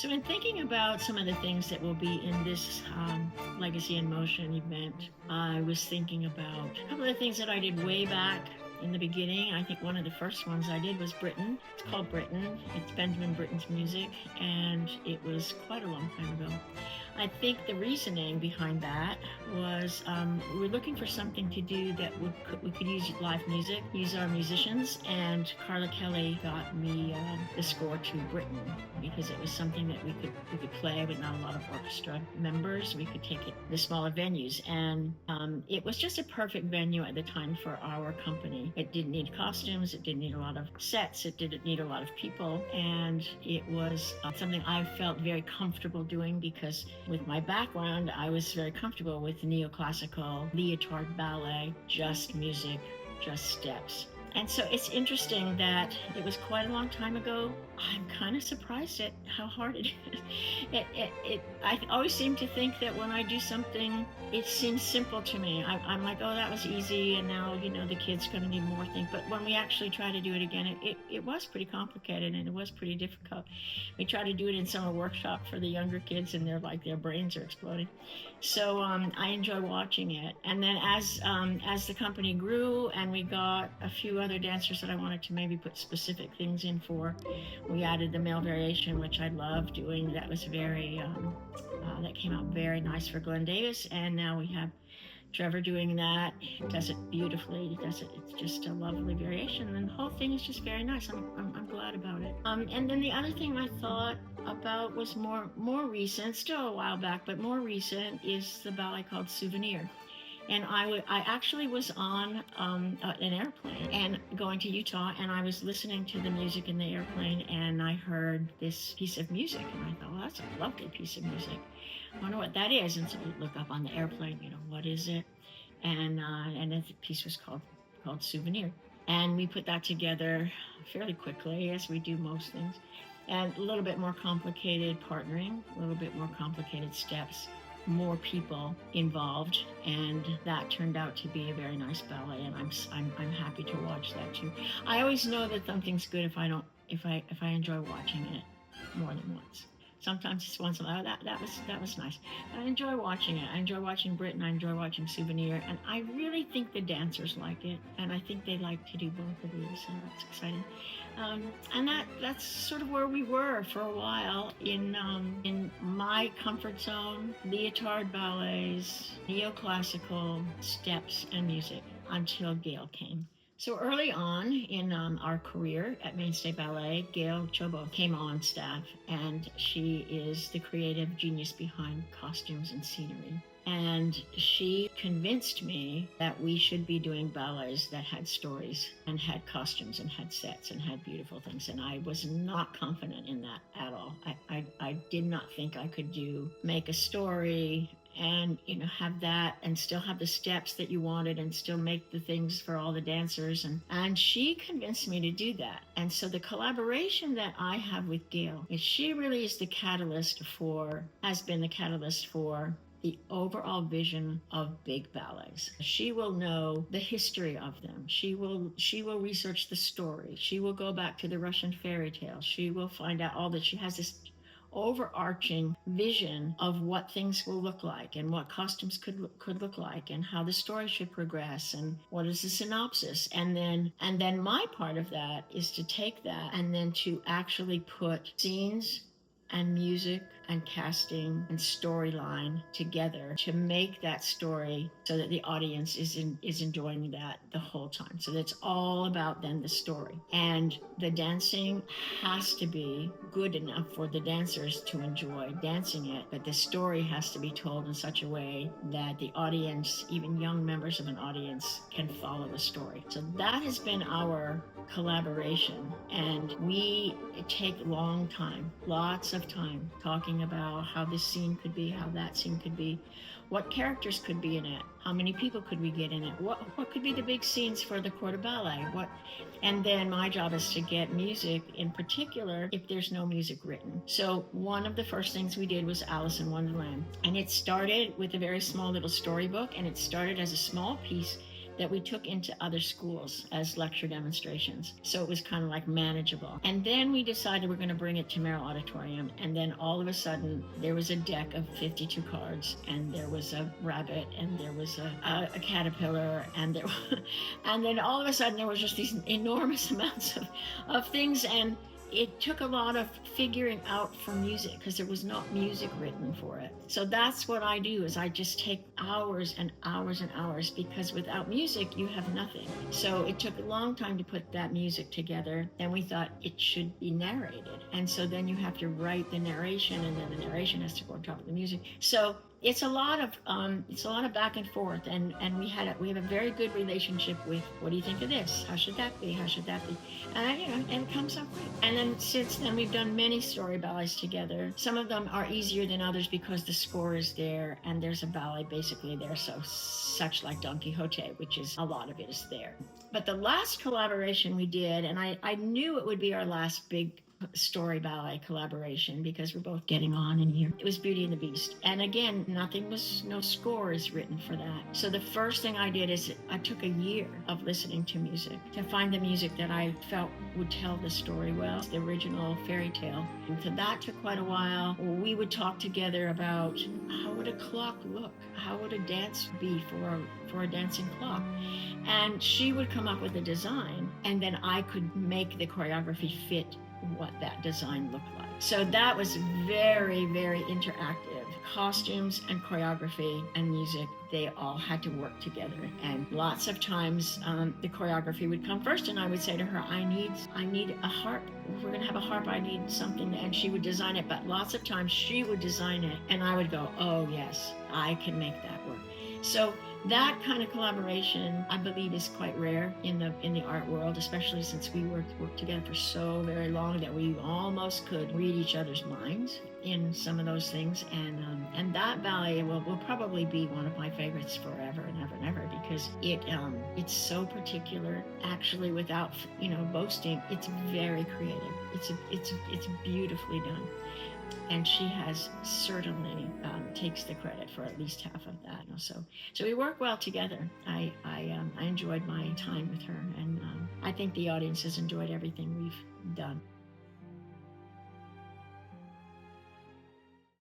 So, in thinking about some of the things that will be in this Legacy in Motion event, I was thinking about a couple of things that I did way back in the beginning. I think one of the first ones I did was Britain. It's called Britain. It's Benjamin Britten's music, and it was quite a long time ago. I think the reasoning behind that was we were looking for something to do that we could use live music, use our musicians, and Carla Kelly got me the score to Britain because it was something that we could play with not a lot of orchestra members. We could take it to smaller venues, and it was just a perfect venue at the time for our company. It didn't need costumes, it didn't need a lot of sets, it didn't need a lot of people, and it was something I felt very comfortable doing because with my background, I was very comfortable with neoclassical, leotard ballet, just music, just steps. And so it's interesting that it was quite a long time ago. I'm kind of surprised at how hard it is. I always seem to think that when I do something, it seems simple to me. I'm like, oh, that was easy, and now, the kid's going to need more things. But when we actually try to do it again, it was pretty complicated, and it was pretty difficult. We tried to do it in summer workshop for the younger kids, and their brains are exploding. So I enjoy watching it. And then as the company grew and we got a few other dancers that I wanted to maybe put specific things in for, we added the male variation, which I love doing. That was that came out very nice for Glenn Davis. And now we have Trevor doing that. He does it beautifully. It's just a lovely variation. And the whole thing is just very nice. I'm glad about it. And then the other thing I thought about was more recent, still a while back, but more recent, is the ballet called Souvenir. And I actually was on an airplane and going to Utah, and I was listening to the music in the airplane, and I heard this piece of music, and I thought, well, that's a lovely piece of music. I wonder what that is. And so I look up on the airplane, what is it? And the piece was called Souvenir. And we put that together fairly quickly, as we do most things. And a little bit more complicated partnering, a little bit more complicated steps, more people involved, and that turned out to be a very nice ballet, and I'm happy to watch that too. I always know that something's good if I enjoy watching it more than once. Sometimes it's once in a while. That was nice. I enjoy watching it. I enjoy watching Britain. I enjoy watching Souvenir, and I really think the dancers like it, and I think they like to do both of these, so that's exciting. And that's sort of where we were for a while in my comfort zone: leotard ballets, neoclassical steps, and music, until Gail came. So early on in our career at Maine State Ballet, Gail Chobo came on staff, and she is the creative genius behind costumes and scenery. And she convinced me that we should be doing ballets that had stories and had costumes and had sets and had beautiful things. And I was not confident in that at all. I did not think I could make a story and have that and still have the steps that you wanted and still make the things for all the dancers, and she convinced me to do that. And so the collaboration that I have with Gail is she really is has been the catalyst for the overall vision of big ballets. She will know the history of them. She will research the story. She will go back to the Russian fairy tale. She will find out all that. She has this overarching vision of what things will look like and what costumes could look like and how the story should progress and what is the synopsis. And then my part of that is to take that and then to actually put scenes and music and casting and storyline together to make that story so that the audience is enjoying that the whole time. So that's all about then the story. And the dancing has to be good enough for the dancers to enjoy dancing it, but the story has to be told in such a way that the audience, even young members of an audience, can follow the story. So that has been our collaboration, and we take long time, lots of time, talking about how this scene could be, how that scene could be, what characters could be in it, how many people could we get in it, what could be the big scenes for the corps de ballet, and then my job is to get music, in particular if there's no music written. So one of the first things we did was Alice in Wonderland, and it started with a very small little storybook, and it started as a small piece that we took into other schools as lecture demonstrations. So it was kind of like manageable. And then we decided we're going to bring it to Merrill Auditorium. And then all of a sudden, there was a deck of 52 cards, and there was a rabbit, and there was a caterpillar, and and then all of a sudden there was just these enormous amounts of things. And it took a lot of figuring out for music because there was not music written for it. So that's what I do, is I just take hours and hours and hours, because without music, you have nothing. So it took a long time to put that music together. And we thought it should be narrated. And so then you have to write the narration, and then the narration has to go on top of the music. So it's a lot of back and forth, and we have a very good relationship with, what do you think of this? How should that be? How should that be? And and it comes up great. And then since then we've done many story ballets together. Some of them are easier than others because the score is there, and there's a ballet basically there, so such like Don Quixote, which is a lot of it is there. But the last collaboration we did, and I knew it would be our last big story ballet collaboration because we're both getting on in here. It was Beauty and the Beast. And again, no score is written for that. So the first thing I did is I took a year of listening to music to find the music that I felt would tell the story well, the original fairy tale. And so that took quite a while. We would talk together about how would a clock look? How would a dance be for a dancing clock? And she would come up with a design, and then I could make the choreography fit what that design looked like. So that was very, very interactive. Costumes and choreography and music, they all had to work together. And lots of times the choreography would come first, and I would say to her, I need a harp. If we're gonna have a harp, I need something, and she would design it. But lots of times she would design it, and I would go, oh yes, I can make that work. So that kind of collaboration, I believe, is quite rare in the art world, especially since we worked together for so very long that we almost could read each other's minds in some of those things. And that ballet will probably be one of my favorites forever and ever and ever, because it's so particular. Actually, without boasting, it's very creative. It's beautifully done. And she has certainly takes the credit for at least half of that. So we work well together. I enjoyed my time with her, and I think the audience has enjoyed everything we've done.